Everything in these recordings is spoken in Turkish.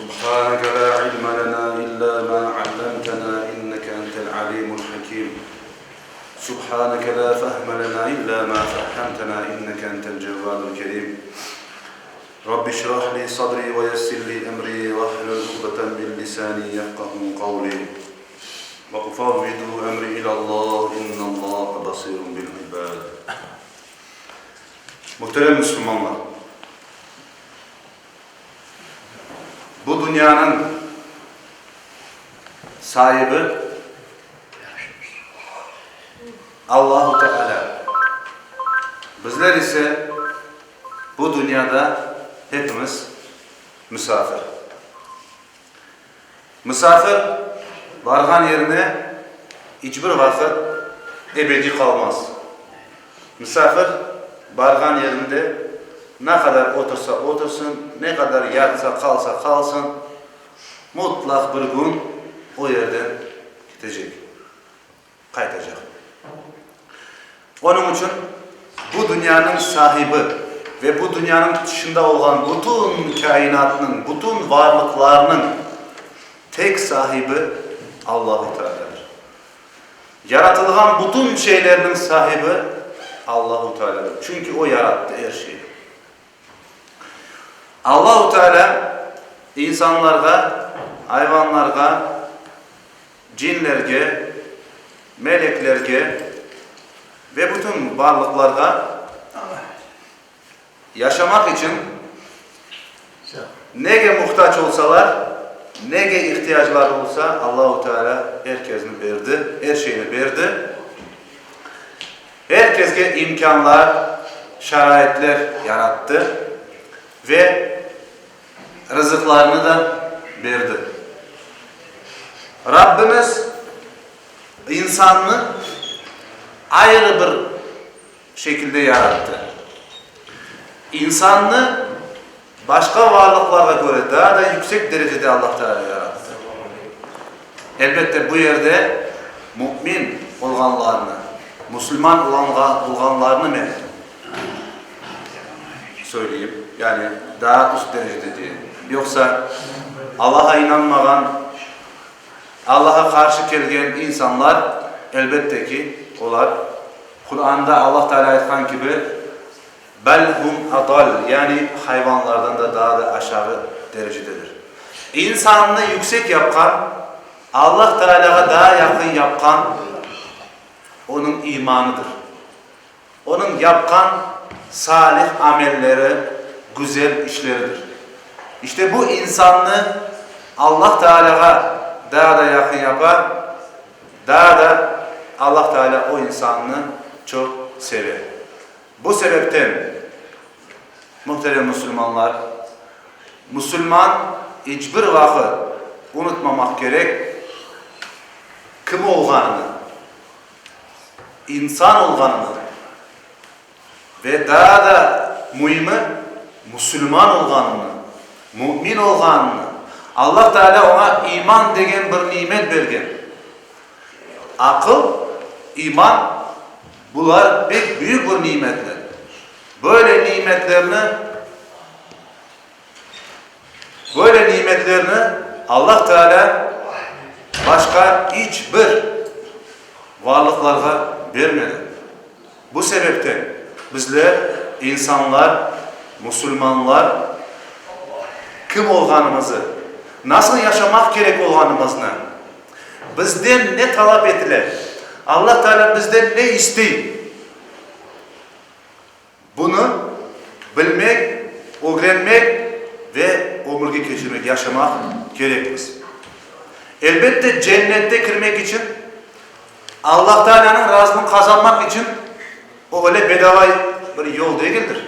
سبحانك لا علم لنا إلا ما علمتنا إنك أنت العليم الحكيم سبحانك لا فهم لنا إلا ما فهمتنا إنك أنت الجواد الكريم رب اشرح لي صدري ويسر لي أمري واحلل عقدة من لساني يفقهوا قولي وأفوض أمري إلى الله إن الله بصير بالعباد. Muhterem Müslümanlar, bu dünyanın sahibi Allah-u Teala. Bizler ise bu dünyada hepimiz misafir. Misafir vargan yerine hiçbir vakit ebedi kalmaz. Misafir vargan yerinde ne kadar otursa otursun, ne kadar yatsa kalsa kalsın, mutlak bir gün o yerden gidecek, kaytacak. Onun için bu dünyanın sahibi ve bu dünyanın dışında olan bütün kainatının, bütün varlıklarının tek sahibi Allah-u Teala'dır. Yaratılan bütün şeylerin sahibi Allah-u Teala'dır. Çünkü o yarattı her şeyi. Allah-u Teala insanlarga, hayvanlarga, cinlerge, meleklerge ve bütün varlıklarga yaşamak için nege muhtaç olsalar, nege ihtiyaçları olsa Allah-u Teala herkesini verdi, her şeyini verdi. Herkese imkanlar, şaraitler yarattı ve rızıklarını da verdi. Rabbimiz insanı ayrı bir şekilde yarattı. İnsanı başka varlıklara göre daha da yüksek derecede Allah Teala yarattı. Elbette bu yerde mümin olanlarını, Müslüman olanlarını mı söyleyeyim? Yani daha üst derecede diye. Yoksa Allah'a inanmayan, Allah'a karşı gelgen insanlar elbette ki onlar Kur'an'da Allah Teala ayetkan gibi belhum adal, yani hayvanlardan da daha da aşağı derecededir. İnsanını yüksek yapan, Allah Teala'ya daha yakın yapan onun imanıdır. Onun yapkan salih amelleri, güzel işleridir. İşte bu insanı Allah Teala'ya daha da yakın yapar, daha da Allah Teala o insanı çok sever. Bu sebepten muhterem Müslümanlar, Müslüman hiçbir vakit unutmamak gerek kim olganını, insan olganını ve daha da mühimi Müslüman olganını, mümin olganını, Allah Teala ona iman degen bir nimet bergen. Akıl, iman, bunlar pek büyük bir nimetler. Böyle nimetlerini Allah Teala başka hiçbir varlıklara vermedi. Bu sebepten bizler insanlar, Müslümanlar kim olganımızı, nasıl yaşamak gerek olganımızı, bizden ne talep ettiler, Allah Teala bizden ne istiyor, bunu bilmek, öğrenmek ve ömürge geçirmek, yaşamak gerekmez. Elbette cennette girmek için, Allah Teala'nın razılığını kazanmak için o öyle bedava bir yol değildir.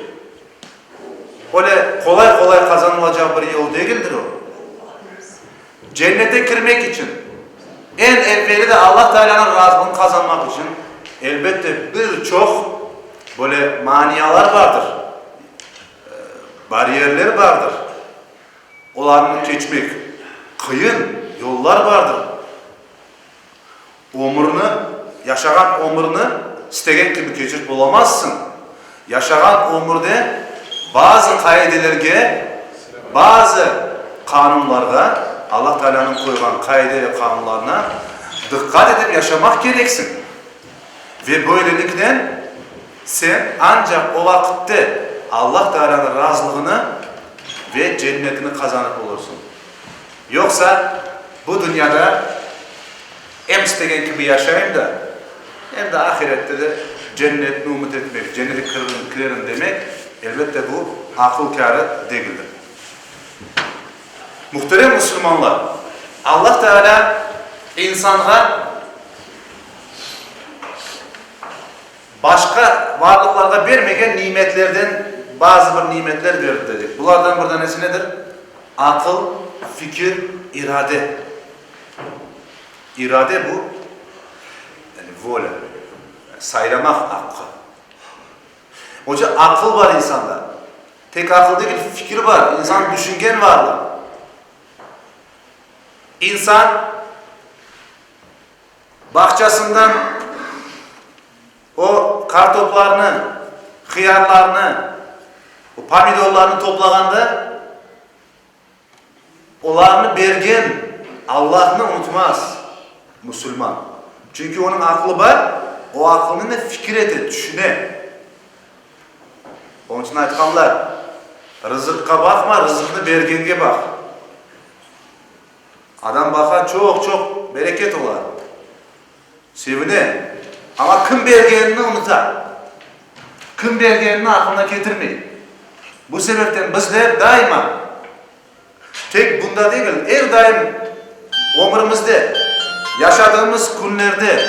Öyle kolay kolay kazanılacak bir yol değildir o. Cennete girmek için en evveli de Allah Teala'nın razılığını kazanmak için elbette birçok böyle maniyalar vardır. Bariyerler vardır. Onları geçmek kıyın yollar vardır. Yaşayan ömrünü istegen gibi geçirip olamazsın. Yaşayan ömürde bazı kaidelerge, bazı kanunlarga, Allah Teala'nın koygan kaide ve kanunlarına dikkat edip yaşamak gereksin. Ve böylelikle sen ancak o vakitte Allah Teala'nın razılığını ve cennetini kazanıp olursun. Yoksa bu dünyada hem istegen gibi yaşayayım da hem de ahirette de cennetini umut etmek, cenneti kirerim demek elbette bu akıl kârı değildir. Muhterem Müslümanlar, Allah Teala insana başka varlıklarda vermegen nimetlerden bazı bir nimetler verdi dedik. Bunlardan bir tanesi nedir? Akıl, fikir, irade. İrade bu. Yani vola. Yani saylamak hakkı. Hoca akıl var insanda. Tek akıl değil, fikir var. İnsan düşüngen varlık. İnsan bahçesinden o kartoplarını, hıyarlarını, o pomidorlarını toplaganda onlarını bergen Allah'ını unutmaz Müslüman. Çünkü onun aklı var, o aklını da fikir eder, düşüne. Onun için aytkanlar, rızıkka bakma, rızıkını bergenge bak. Adam bakar çok bereket olar. Sevine. Ama kim bergenini unutar. Kim bergenini aklına getirmeyin. Bu sebepten bizler daima tek bunda değil, her daim ömrümüzde, yaşadığımız günlerde,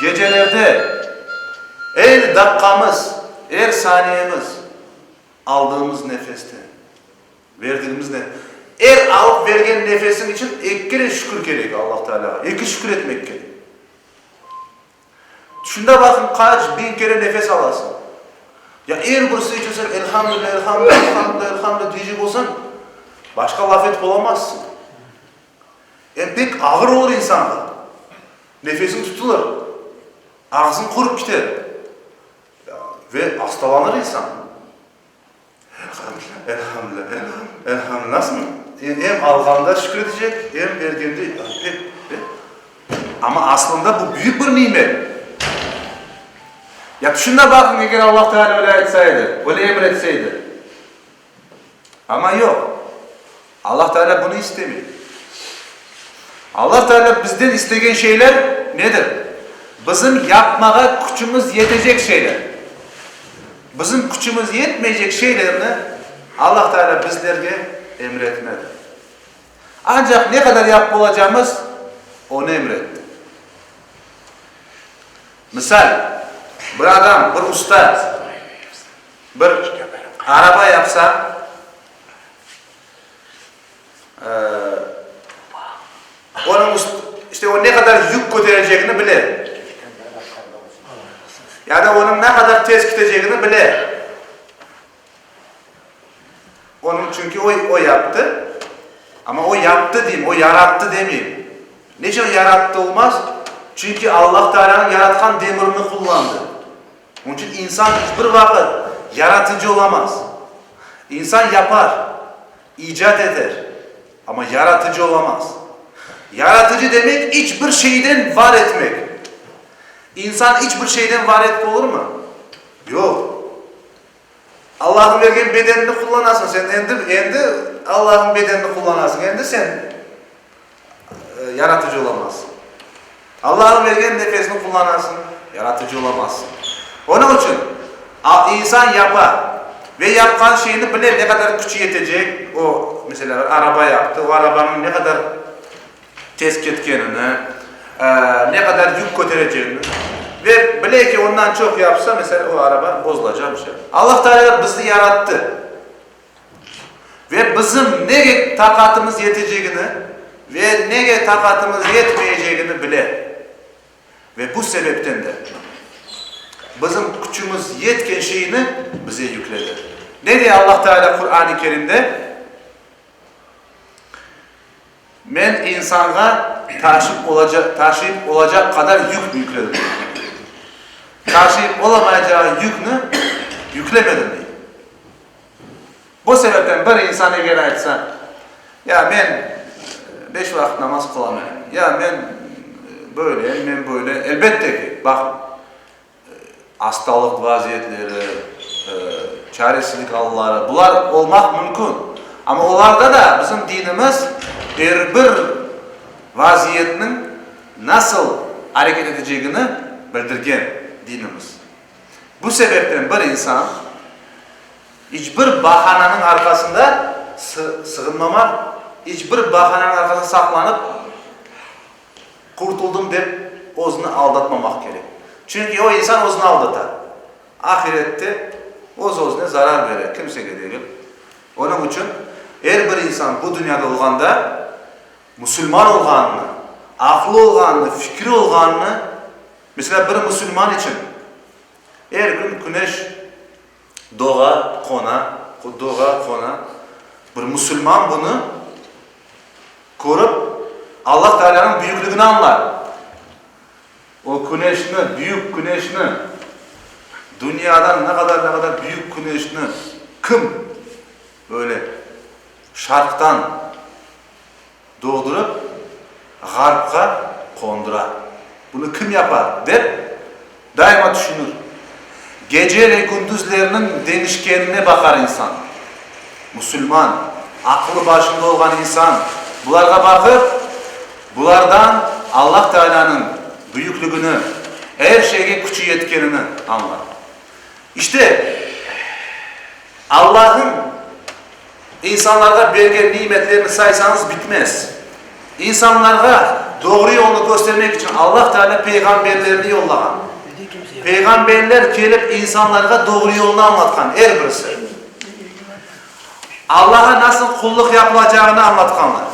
gecelerde, her dakikamız, her saniyemiz, aldığımız nefeste, verdiğimiz her alıp vergen nefesin için iki kere şükür gerek Allah Teala. İki şükür etmek gerek. Şunda bakın kaç bin kere nefes alasın. Ya eğer burası için sen elhamdülillah diyecek olsan başka laf et bulamazsın. Pek ağır olur insanda. Nefesin tutulur. Ağzın kurup gider. Ve hastalanır insan. Elhamdülillah. Nasıl mı? Hem alganda şükredecek hem vergende. Ama aslında bu büyük bir nimet. Ya şuna bakın eğer Allah Teala öyle etseydi, öyle emretseydi. Ama yok. Allah Teala bunu istemiyor. Allah Teala bizden istegen şeyler nedir? Bizim yapmaya gücümüz yetecek şeyler. Bizim gücümüz yetmeyecek şeylerini Allah Teala bizlerge emretmedi. Ancak ne kadar yapıp olacağımız onu emretti. Misal, bir adam, bir usta, bir araba yapsa, onun işte o ne kadar yük götüreceğini bilir. Ya da onun ne kadar tez gideceğini bilir. Onun çünkü o yaptı. Ama o yaptı diyeyim, o yarattı demeyeyim. Niçin yarattı olmaz? Çünkü Allah Teala'nın yaratkan demirini kullandı. Onun için insan hiçbir vakit yaratıcı olamaz. İnsan yapar, icat eder ama yaratıcı olamaz. Yaratıcı demek hiçbir şeyden var etmek. İnsan hiçbir şeyden var etmek olur mu? Yok. Allah'ın verdiğin bedenini kullanasın. Sen endi Allah'ın bedenini kullanasın. Endi sen yaratıcı olamazsın. Allah'ın verdiğin nefesini kullanasın. Yaratıcı olamazsın. Onun için insan yapar ve yapkan şeyini bilir ne kadar gücü yetecek. O mesela araba yaptı, o arabanın ne kadar tez ketkenini, ne kadar yük götüreceğini ve bile ki ondan çok yapsa mesela o araba bozulacak bir şey. Allah Teala bizi yarattı ve bizim ne takatımız yeteceğini ve ne takatımız yetmeyeceğini bile ve bu sebepten de bizim gücümüz yetken şeyini bize yükledi. Ne diyor Allah Teala Kur'an-ı Kerim'de? Men insana taşıyıp olacak kadar yük yükledim. Taşıyıp olamayacağı yükünü yüklemedim diyor. Bu sebepten bir insan eğer aytsa, Ya men 5 vakit namaz kılamam. Ya men böyle. Elbette ki bak hastalık vaziyetleri, çaresizlik halları bunlar olmak mümkün. Ama onlarda da bizim dinimiz her bir vaziyetinin nasıl hareket edeceğini bildirgen dinimiz. Bu sebepten bir insan hiçbir bahananın arkasında sığınmamak, hiçbir bahananın arkasında saklanıp kurtuldum deyip özünü aldatmamak gerek. Çünkü o insan özünü aldatar. Ahirette özüne zarar verir. Kimseye değil. Onun için her bir insan bu dünyada olganda Müslüman olganını, aklı olganını, fikri olganını, mesela bir Müslüman için her gün güneş doğa kona, bir Müslüman bunu korup Allah Teala'nın büyüklüğünü anlar. O güneşini, büyük güneşini, dünyadan ne kadar büyük güneşini kim böyle şarktan doğdurup garpka kondurar. Bunu kim yapar der, daima düşünür. Gece ve gündüzlerinin değişkenine bakar insan. Müslüman, aklı başında olan insan bunlara bakıp bunlardan Allah Teala'nın büyüklüğünü, her şeye gücü yetkenini anlar. İşte Allah'ın insanlara verdiği nimetlerini saysanız bitmez. İnsanlara doğru yolu göstermek için Allah Teala peygamberlerini yollagan. Peygamberler gelip insanlara doğru yolunu anlatkan her birisi. Allah'a nasıl kulluk yapılacağını anlatkanlar.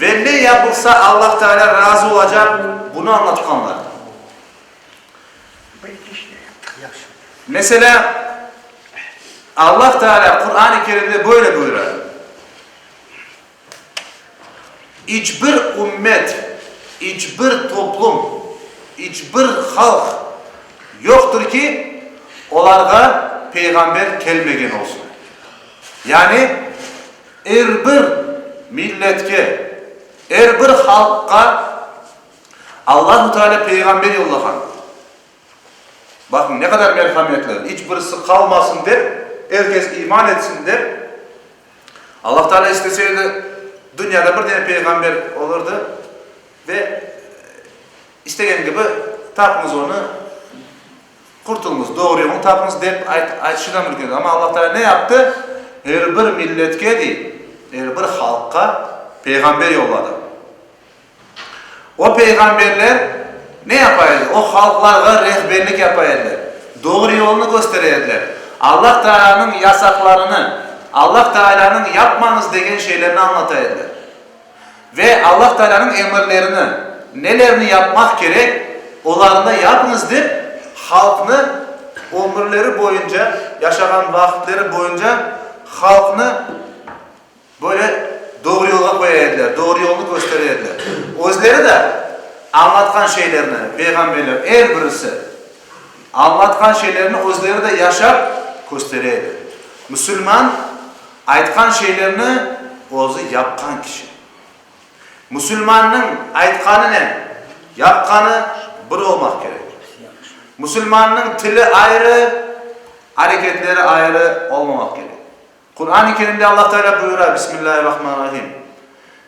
Ve ne yapılsa Allah Teala razı olacak bunu anlatkanlar. Mesela Allah Teala Kur'an-ı Kerim'de böyle buyuruyor. Hiçbir ümmet, hiçbir toplum, hiçbir halk yoktur ki onlara peygamber gelmegen olsun. Yani her bir milletke, her bir halka Allah-u Teala peygamber yollagan. Bakın ne kadar merhametli. Hiçbirisi kalmasın der, herkes iman etsin der. Allah Teala isteseydi dünyada bir tane peygamber olurdu ve istegen gibi tapınız onu, kurtulunuz, doğru yolunu tapınız deyip aytışıdan mümkün. Ama Allah Teala ne yaptı? Her bir milletke değil, her bir halka peygamber yolladı. O peygamberler ne yapaydı? O halklara rehberlik yapaydılar. Doğru yolunu göstereydiler. Allah Teala'nın yasaklarını, Allah Teala'nın yapmanız degen şeylerini anlataydılar. Ve Allah Teala'nın emirlerini, nelerini yapmak gerek, onlarını yapınız deyip halkını ömürleri boyunca, yaşayan vakitleri boyunca halkını böyle doğru yola koyaydılar, doğru yolunu göstereydiler. Özleri de anlatkan şeylerini, peygamberler her birisi anlatkan şeylerini özleri de yaşap göstereydi. Müslüman aytkan şeylerini özü yapkan kişi. Müslümanın aytkanı ne? Yapkanı bir olmak gerek. Müslümanın tili ayrı, hareketleri ayrı olmamak gerek. Kur'an-ı Kerim'de Allah Teala buyuruyor Bismillahirrahmanirrahim.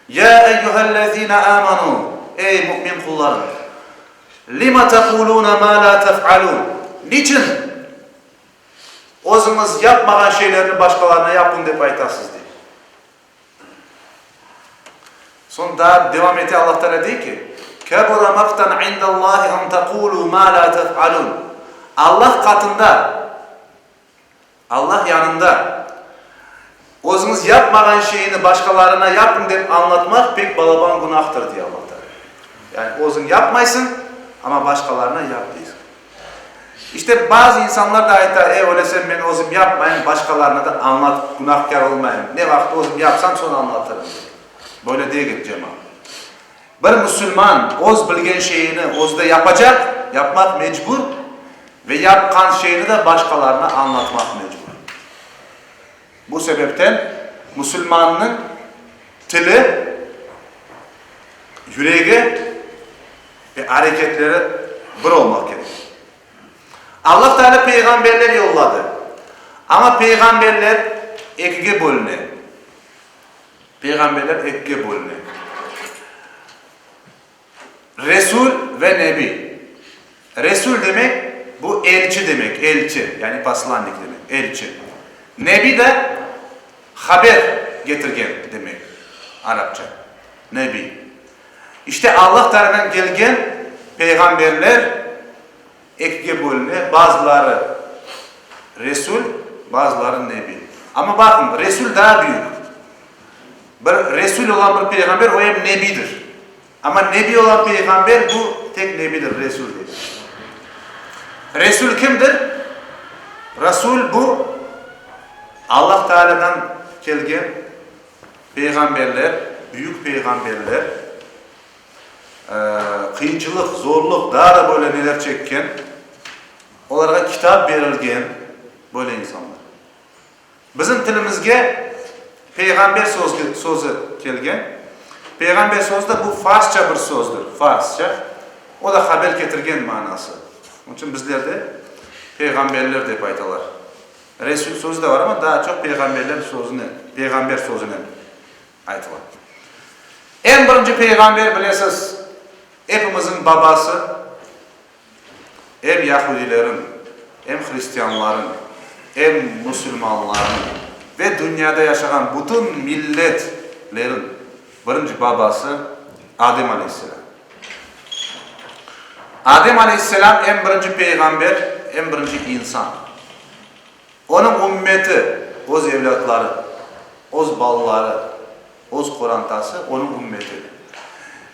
Ya eyyühellezine amanu, ey mümin kullarım. Lima tekuluna ma la tef'alun. Niçin? Özünüz yapmayan şeylerini başkalarına yapın deyip aytasız diye. Sonra devam eti Allah Teala diyor ki Kebura maktan indallahi an tekulu ma la tef'alun. Allah katında, Allah yanında özünüz yapmayan şeyini başkalarına yapın deyip anlatmak pek balaban günahtır diye Allah Teala. Yani özün yapmaysın ama başkalarına yap diyorsun. İşte bazı insanlar da ayetler, öyleyse ben özüm yapmayayım, başkalarına da anlat, günahkar olmayayım. Ne vakit özüm yapsam sonra anlatırım. Böyle diye gideceğim abi. Bir Müslüman öz bilgen şeyini özde yapacak, yapmak mecbur ve yapkan şeyini de başkalarına anlatmak mecbur. Bu sebepten Müslümanın tili, yüreği ve hareketleri bir olmak gerek. Allah Teala peygamberler yolladı. Ama peygamberler ikiye bölünüyor. Peygamberler ikiye bölünüyor. Resul ve Nebi. Resul demek bu elçi demek. Elçi yani poslanik demek. Elçi. Nebi de haber getirgen demek. Arapça. Nebi. İşte Allah tarafından gelgen peygamberler ikiye bölünüyor. Bazıları Resul, bazıları Nebi. Ama bakın Resul daha büyük. Bir Resul olan bir peygamber o hem Nebidir. Ama Nebi olan peygamber bu tek Nebidir, Resul değil. Resul kimdir? Resul bu Allah Teala'dan gelgen peygamberler, büyük peygamberler, kıyınçılık, zorluk, daha da böyle neler çekken, onlara kitap verilgen böyle insanlar. Bizim tilimizge peygamber sözü kelgen. Peygamber sözü de bu Farsça bir sözdür. Farsça. O da haber getirgen manası. Onun için bizlerde peygamberler deyip aytalar. Resul sözü de var ama daha çok peygamber sözüne aytalar. En birinci peygamber bilesiz, hepimizin babası, hem Yahudilerin, hem Hristiyanların, hem Müslümanların ve dünyada yaşayan bütün milletlerin birinci babası Adem Aleyhisselam. Adem Aleyhisselam en birinci peygamber, en birinci insan. Onun ümmeti, öz evlatları, öz balları, öz Kur'antası, onun ümmeti.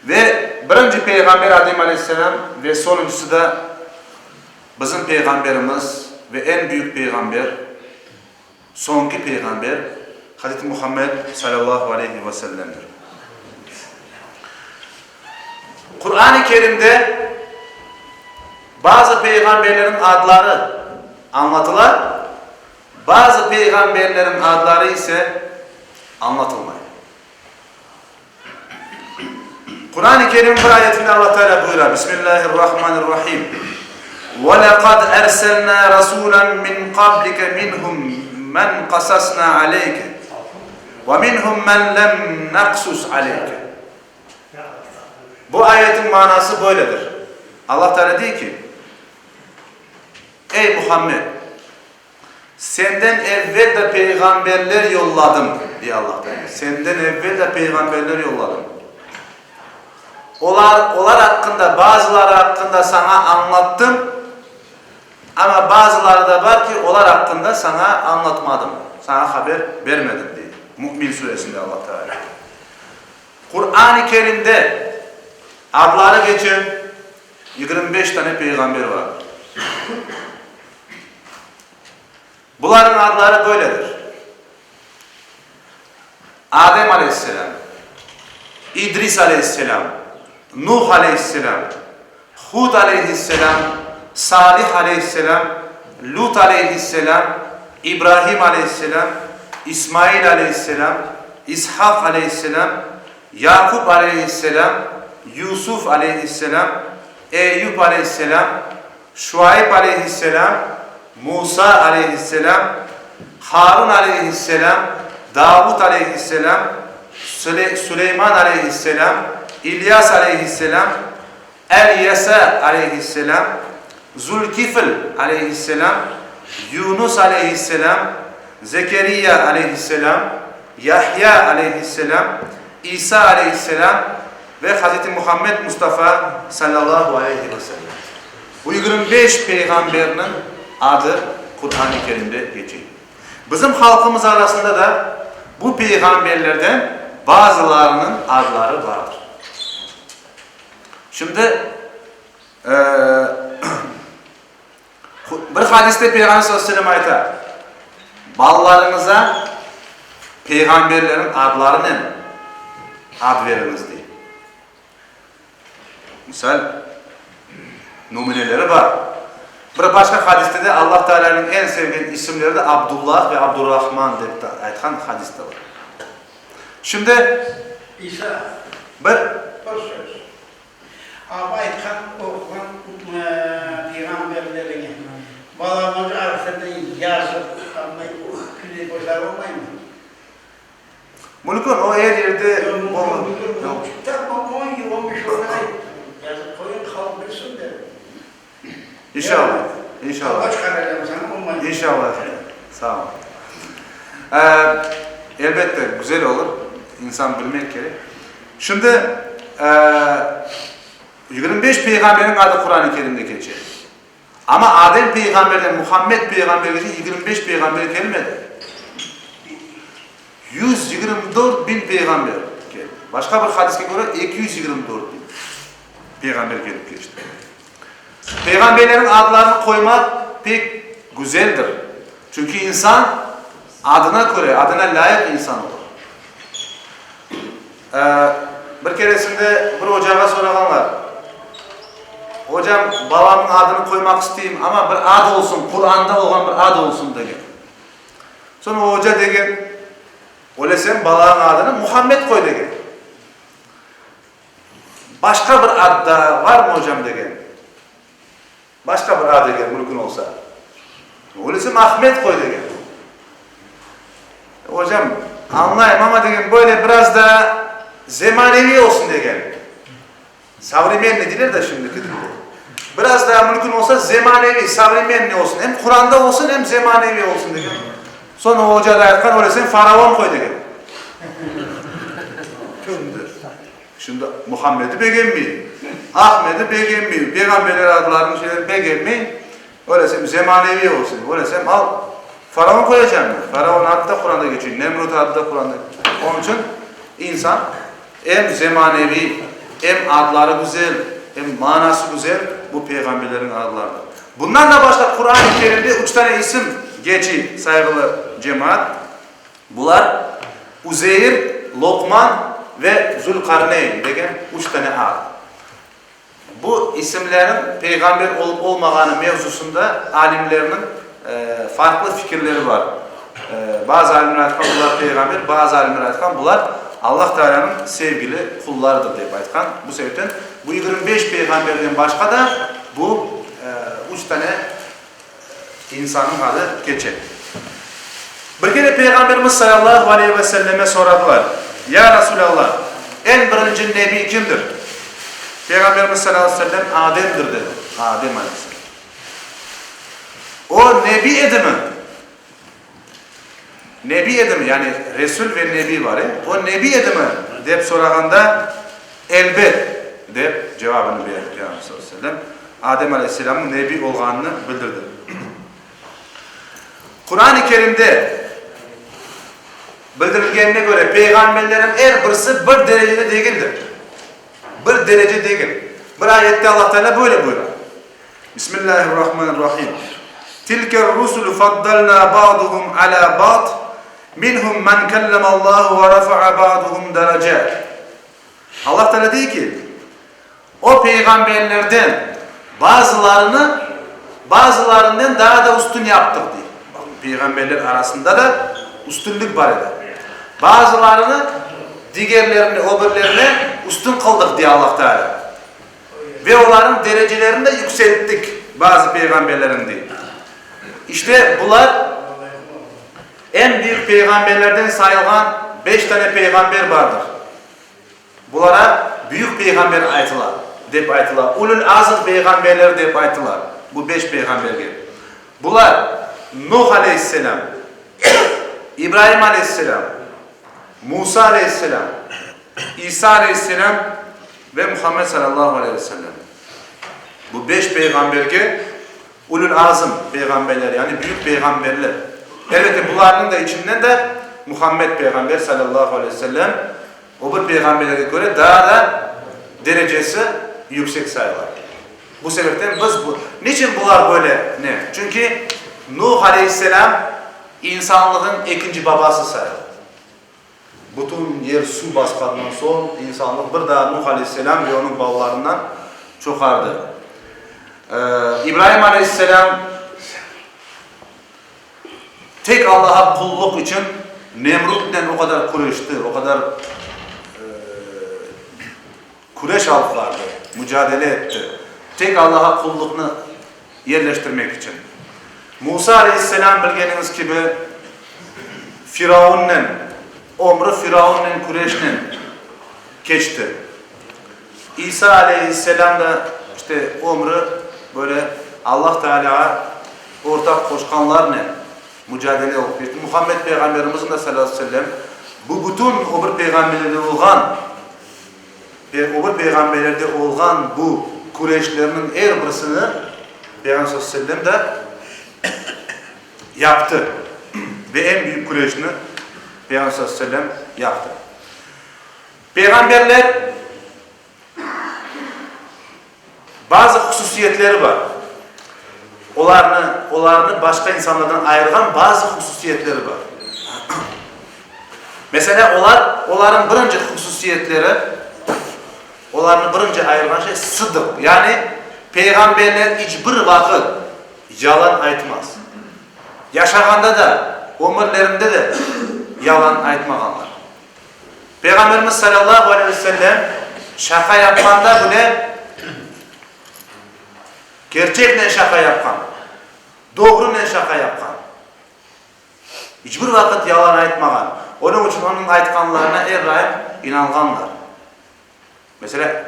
Ve birinci peygamber Adem Aleyhisselam ve sonuncusu da bizim peygamberimiz ve en büyük peygamber, sonki peygamber Hz. Muhammed sallallahu aleyhi ve sellem'dir. Kur'an-ı Kerim'de bazı peygamberlerin adları anlatılar, bazı peygamberlerin adları ise anlatılmıyor. Kur'an-ı Kerim bir ayetinde Allah Teala buyuruyor. Bismillahirrahmanirrahim. وَلَقَدْ أَرْسَلْنَا رَسُولًا مِنْ قَبْلِكَ مِنْهُمْ مَنْ قَصَصْنَا عَلَيْكَ وَمِنْهُمْ مَنْ لَمْ نَقْسُسْ عَلَيْكَ. Bu ayetin manası böyledir. Allah Teala diyor ki, ey Muhammed, senden evvel de peygamberler yolladım diye Allah Teala. Senden evvel de peygamberler yolladım. Onlar hakkında, bazıları hakkında sana anlattım. Ama bazıları da var ki onlar hakkında sana anlatmadım. Sana haber vermedim diye. Mü'min suresinde Allah Teala. Kur'an-ı Kerim'de adları geçen 25 tane peygamber var. Bunların adları böyledir. Adem Aleyhisselam, İdris Aleyhisselam, Nuh Aleyhisselam, Hud Aleyhisselam, Salih Aleyhisselam, Lut Aleyhisselam, İbrahim Aleyhisselam, İsmail Aleyhisselam, İshak Aleyhisselam, Yakup Aleyhisselam, Yusuf Aleyhisselam, Eyüp Aleyhisselam, Şuayb Aleyhisselam, Musa Aleyhisselam, Harun Aleyhisselam, Davud Aleyhisselam, Süleyman Aleyhisselam, İlyas Aleyhisselam, El-Yesa Aleyhisselam, Zulkifl Aleyhisselam, Yunus Aleyhisselam, Zekeriya Aleyhisselam, Yahya Aleyhisselam, İsa Aleyhisselam ve Hz. Muhammed Mustafa sallallahu aleyhi ve sellem. Bu 25 peygamberinin adı Kur'an-ı Kerim'de geçiyor. Bizim halkımız arasında da bu peygamberlerden bazılarının adları vardır. Şimdi bir hadiste Peygamber sallallahu aleyhi ve sellem aytar. Ballarınıza peygamberlerin adlarının ad veriniz diye. Misal numuneleri var. Bir başka hadiste de Allah Teala'nın en sevdiği isimleri de Abdullah ve Abdurrahman diye aytan hadiste var. Şimdi İsa. Bir söz. Abi aytkan okugan peygamberlerini balamız arasında yazıp küle boşar olmayı mı? Mülkün o her yerde Yok. Tamam 10 yıl 15 olarak yazıp koyun halk bilsin de. İnşallah. İnşallah. Kaç kararım sana olmayı. İnşallah. Sağ ol. Elbette güzel olur. İnsan bilmek gerek. Şimdi 25 peygamberin adı Kur'an-ı Kerim'de geçer. Ama Adem peygamberden Muhammed peygamber geçen 25 peygamber gelmedi. 124 bin peygamber geldi. Başka bir hadise göre 224 bin peygamber gelip geçti. Peygamberlerin adlarını koymak pek güzeldir. Çünkü insan adına göre, adına layık insan olur. Bir keresinde bir hocağa soranlar. Hocam babamın adını koymak isteyeyim ama bir ad olsun, Kur'an'da olan bir ad olsun dedi. Sonra o hoca dedi, öyle sen babanın adını Muhammed koy dedi. Başka bir ad da var mı hocam dedi. Başka bir ad dedi mümkün olsa. Öyle sen Ahmet koy dedi. Hocam anlayayım ama dedi böyle biraz da zemanevi olsun dedi. Savrimen ne diler de şimdiki dilde. Biraz daha mümkün olsa zemanevi, savrimen ne olsun. Hem Kur'an'da olsun hem zemanevi olsun dedi. Sonra o hoca da ayaktan öyle sen Faraon koy dedi. Şimdi Muhammed'i beğenmiyor. Ahmet'i beğenmiyor. Peygamberler adlarının şeyleri beğenmiyor. Öyle sen zemanevi olsun. Öyle sen al Faraon koyacağım. Faraon adı da Kur'an'da geçiyor. Nemrut adı da Kur'an'da geçiyor. Onun için insan hem zemanevi hem adları güzel hem manası güzel bu peygamberlerin adları. Bundan da başka Kur'an-ı Kerim'de 3 tane isim geçiyor saygılı cemaat. Bunlar Uzeyr, Lokman ve Zülkarneyn degen 3 tane ad. Bu isimlerin peygamber olup olmaganı mevzusunda alimlerinin farklı fikirleri var. Bazı alimler aytkan bunlar peygamber, bazı alimler aytkan bunlar Allah Teala'nın sevgili kullarıdır deyip aytkan. Bu sebepten bu 25 peygamberden başka da bu 3 tane insanın adı geçer. Bir kere Peygamberimiz sallallahu aleyhi ve selleme soradılar. Ya Resulallah, en birinci nebi kimdir? Peygamberimiz sallallahu aleyhi ve sellem Adem'dir dedi. Adem aleyhisselam. O nebi edi mi? Nebi edi mi? Yani Resul ve nebi var ya. O nebi edi mi? Deyip sorağında elbet deyip cevabını verdi Peygamber sallallahu aleyhi ve sellem. Adem aleyhisselamın nebi olganını bildirdi. Kur'an-ı Kerim'de bildirilgenine göre peygamberlerin her birisi bir derecede değildir. Bir derece değil. Bir ayette Allah Teala böyle buyuruyor. Bismillahirrahmanirrahim. Tilker rusulu faddalna ba'duhum ala ba'd minhum men kellemallahu ve rafa'a ba'duhum derecat. Allah Teala diyor ki o peygamberlerden bazılarından daha da üstün yaptık diyor. Peygamberler arasında da üstünlük var eder. Bazılarını diğerlerini, öbürlerine üstün kıldık diye Allah Teala. Ve onların derecelerini de yükselttik bazı peygamberlerin diye. İşte bunlar en büyük peygamberlerden sayılan 5 tane peygamber vardır. Bunlara büyük peygamber aytılar. Deyip aytılar. Ulul azım peygamberler deyip aytılar. Bu 5 peygamber gibi. Bunlar Nuh aleyhisselam, İbrahim aleyhisselam, Musa aleyhisselam, İsa aleyhisselam ve Muhammed sallallahu aleyhi ve sellem. Bu 5 peygamberge ulul azım peygamberler yani büyük peygamberler. Elbette bunların da içinden de Muhammed peygamber sallallahu aleyhi ve sellem o bir peygamberlere göre daha da derecesi yüksek sayılır. Bu sebepten biz bu. Niçin bunlar böyle ne? Çünkü Nuh aleyhisselam insanlığın ikinci babası sayılır. Bütün yer su baskandan son insanlık bir daha Nuh aleyhisselam ve onun babalarından çoğardı. İbrahim aleyhisselam tek Allah'a kulluk için Nemrut'la o kadar kuruştu, o kadar Kureş alıp vardı, mücadele etti. Tek Allah'a kullukunu yerleştirmek için. Musa Aleyhisselam bildiğiniz gibi Firavun'la, ömrü Firavun'la Kureş'le geçti. İsa Aleyhisselam da işte ömrü böyle Allah Teala'ya ortak koşkanlarla mücadele olup geçti. Muhammed Peygamberimizin de sallallahu aleyhi ve sellem bu bütün öbür peygamberlerde olgan bu Kureyşlerinin her birisini Peygamber sallallahu aleyhi ve sellem de yaptı. Ve en büyük Kureyş'ini Peygamber sallallahu aleyhi ve sellem yaptı. Peygamberler bazı hususiyetleri var. Onlarını başka insanlardan ayıran bazı hususiyetleri var. Mesela onların birinci hususiyetleri, onların birinci ayıran şey sıdık. Yani peygamberler hiçbir vakit yalan aytmaz. Yaşaganda da, ömürlerinde de yalan aytmaganlar. Peygamberimiz sallallahu aleyhi ve sellem şaka yapmanda bile gerçekle şaka yapkan, doğruyla şaka yapkan. Hiçbir vakit yalan aytmagan. Onun için onun aytkanlarına her daim inanganlar. Mesela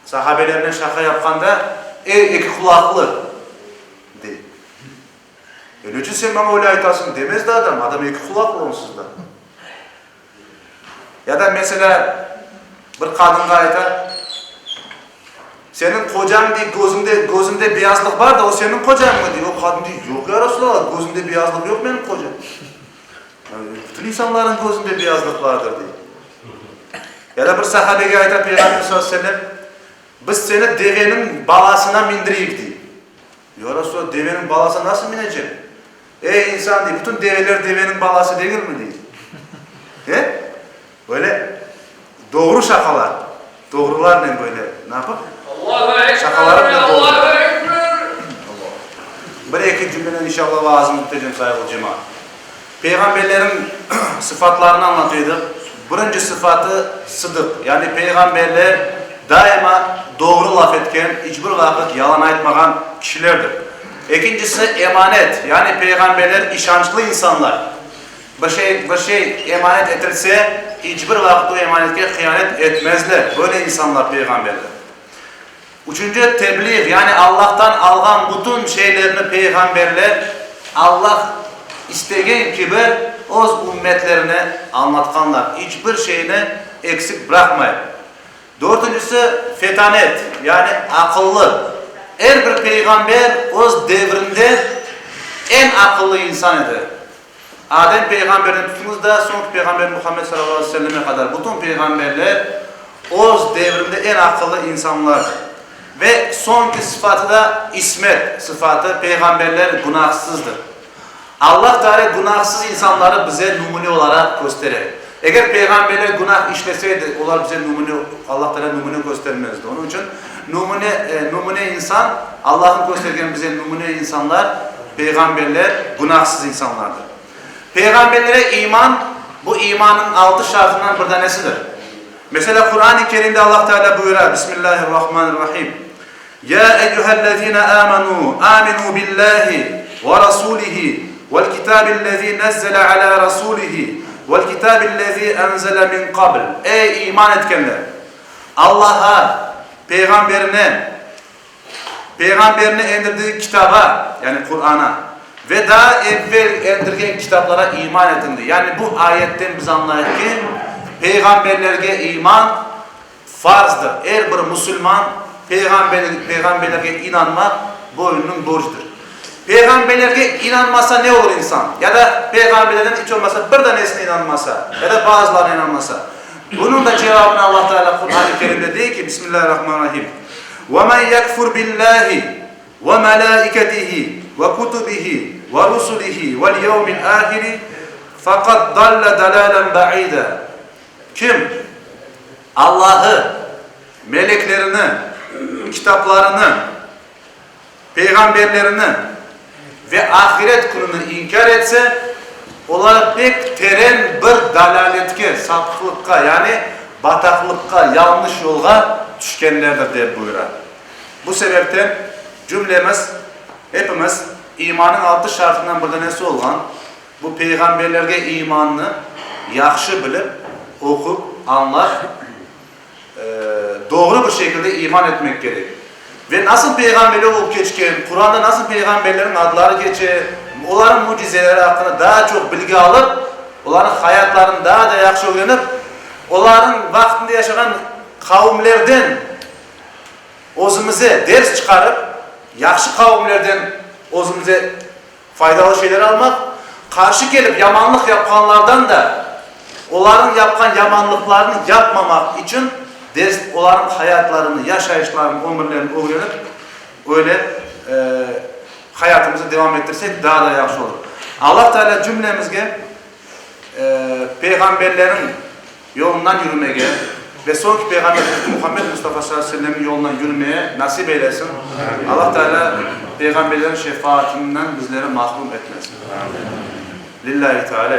sahabelerine şaka yapkanda iki kulaklı değil. Öyle için sen bana öyle aytasın demez de adam iki kulaklı onsuz da. Ya da mesela bir kadınga aytar, senin kocan diye gözünde beyazlık var da o senin kocan mı diyor. O kadın diyor, yok ya Resulallah, gözünde beyazlık yok benim kocam. Yani, bütün insanların gözünde beyazlık vardır diyor. Ya da bir sahabeye aytar Peygamber sallallahu aleyhi ve sellem, biz seni devenin balasına bindireyik diyor. Ya Resulallah, devenin balasına nasıl bineceğim? Ey insan diyor, bütün develer devenin balası değil mi diyor. He? Böyle doğru şakalar, doğrularla böyle ne yapar? Şakalarla doğru. Bir iki cümleden inşallah vaazını tutacağım sayılı cemaat. Peygamberlerin sıfatlarını anlatıyorduk. Birinci sıfatı sıdık. Yani peygamberler daima doğru laf etken, hiçbir vakit yalan aytmagan kişilerdir. İkincisi emanet. Yani peygamberler işançlı insanlar. Bir şey emanet edilse hiçbir vakit o emanetke hıyanet etmezler. Böyle insanlar peygamberler. Üçüncü tebliğ, yani Allah'tan algan bütün şeylerini peygamberler Allah istediği gibi o ümmetlerine anlatkanlar. Hiçbir şeyini eksik bırakmayın. Dördüncüsü fetanet, yani akıllı. Her bir peygamber o devrinde en akıllı insan idi. Adem peygamberden tutunuz da son peygamber Muhammed sallallahu aleyhi ve selleme kadar bütün peygamberler o devrinde en akıllı insanlardı. Ve sonki sıfatı da ismet sıfatı, peygamberler günahsızdır. Allah Teala günahsız insanları bize numune olarak gösterir. Eğer peygamberler günah işleseydi, onlar bize Allah Teala numune göstermezdi. Onun için numune insan, Allah'ın gösterdiği bize numune insanlar, peygamberler günahsız insanlardır. Peygamberlere iman, bu imanın 6 şartından bir tanesidir. Mesela Kur'an-ı Kerim'de Allah Teala buyuruyor, Bismillahirrahmanirrahim. Ya eyyühellezine aminu billahi ve rasulihi vel kitabillezî nezzele ala rasulihi vel kitabillezî enzele min qabl. Ey iman etkenler! Allah'a, peygamberine indirdiği kitaba, yani Kur'an'a ve daha evvel indirgen kitaplara iman edildi. Yani bu ayetten biz anlayız ki peygamberlerge iman farzdır. Her bir Müslüman peygamberlerge inanmak boynunun borcudur. Peygamberlerge inanmasa ne olur insan? Ya da peygamberlerden hiç olmasa bir tanesine inanmasa ya da bazılarına inanmasa. Bunun da cevabını Allah Teala Kur'an-ı Kerim'de diyor ki Bismillahirrahmanirrahim. وَمَنْ يَكْفُرْ بِاللّٰهِ وَمَلَائِكَتِهِ وَكُتُبِهِ وَرُسُلِهِ وَالْيَوْمِ الْآخِرِ فَقَدْ ضَلَّ دَلَالًا بَعِيدًا. Kim Allah'ı, meleklerini, kitaplarını, peygamberlerini ve ahiret gününü inkar etse, onlar pek teren bir dalaletke, sapıklıkka, yani bataklıkka, yanlış yolga düşkenlerdir deyip buyurar. Bu sebepten cümlemiz, hepimiz imanın 6 şartından bir tanesi olan bu peygamberlerge imanını yaxşı bilip, okup, anlar, doğru bir şekilde iman etmek gerek. Ve nasıl peygamberler olup geçken, Kur'an'da nasıl peygamberlerin adları geçer, onların mucizeleri hakkında daha çok bilgi alıp, onların hayatlarını daha da yaxşı öğrenip, onların vaktinde yaşayan kavimlerden özümüze ders çıkarıp, yaxşı kavimlerden özümüze faydalı şeyler almak, karşı gelip yamanlık yapanlardan da onların yapkan yamanlıklarını yapmamak için ders, onların hayatlarını, yaşayışlarını, ömürlerini öğrenip öyle hayatımızı devam ettirsek daha da yaxşı olur. Allah Teala cümlemizge peygamberlerin yolundan yürümeye ve sonki peygamber Muhammed Mustafa sallallahu aleyhi ve sellem'in yolundan yürümeye nasip eylesin. Allah Teala peygamberlerin şefaatinden bizleri mahrum etmesin. Lillahi Teala.